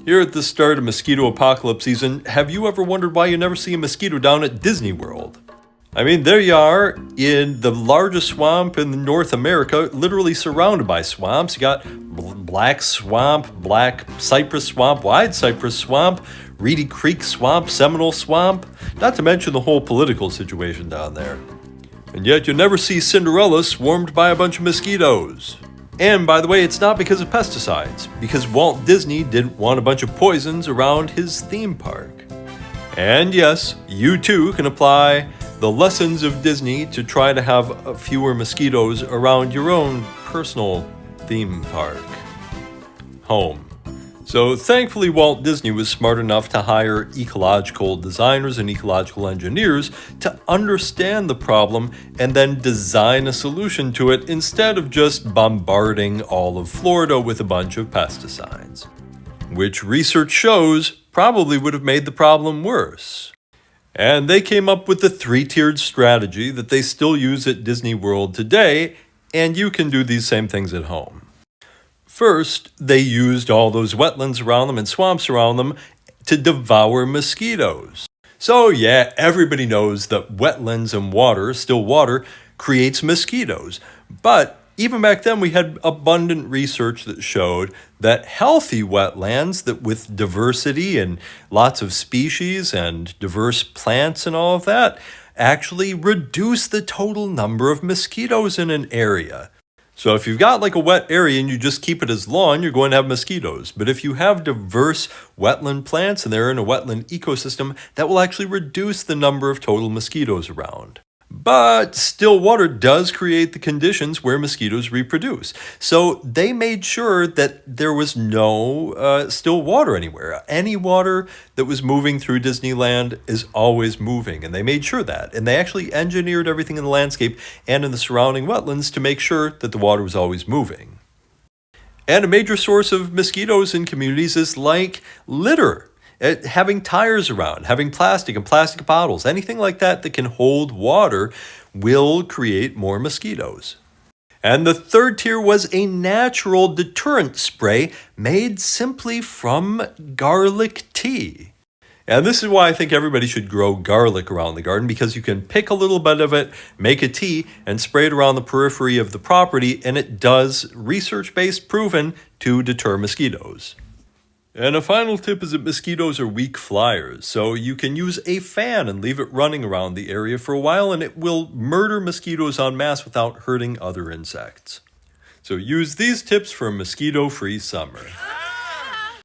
Here at the start of mosquito apocalypse season, have you ever wondered why you never see a mosquito down at Disney World? I mean, there you are in the largest swamp in North America, literally surrounded by swamps. You got Black Swamp, Black Cypress Swamp, Wide Cypress Swamp, Reedy Creek Swamp, Seminole Swamp, not to mention the whole political situation down there. And yet you never see Cinderella swarmed by a bunch of mosquitoes. And by the way, it's not because of pesticides, because Walt Disney didn't want a bunch of poisons around his theme park. And yes, you too can apply the lessons of Disney to try to have fewer mosquitoes around your own personal theme park home. So thankfully, Walt Disney was smart enough to hire ecological designers and ecological engineers to understand the problem and then design a solution to it instead of just bombarding all of Florida with a bunch of pesticides, which research shows probably would have made the problem worse. And they came up with the three-tiered strategy that they still use at Disney World today, and you can do these same things at home. First, they used all those wetlands around them and swamps around them to devour mosquitoes. So yeah, everybody knows that wetlands and water, still water, creates mosquitoes. But even back then, we had abundant research that showed that healthy wetlands that with diversity and lots of species and diverse plants and all of that actually reduce the total number of mosquitoes in an area. So if you've got like a wet area and you just keep it as lawn, you're going to have mosquitoes. But if you have diverse wetland plants and they're in a wetland ecosystem, that will actually reduce the number of total mosquitoes around. But still water does create the conditions where mosquitoes reproduce. So they made sure that there was no still water anywhere. Any water that was moving through Disneyland is always moving, and they made sure that. And they actually engineered everything in the landscape and in the surrounding wetlands to make sure that the water was always moving. And a major source of mosquitoes in communities is like litter. Having tires around, having plastic and plastic bottles, anything like that that can hold water will create more mosquitoes. And the third tier was a natural deterrent spray made simply from garlic tea. And this is why I think everybody should grow garlic around the garden, because you can pick a little bit of it, make a tea, and spray it around the periphery of the property, and it does, research-based, proven to deter mosquitoes. And a final tip is that mosquitoes are weak flyers, so you can use a fan and leave it running around the area for a while, and it will murder mosquitoes en masse without hurting other insects. So use these tips for a mosquito-free summer.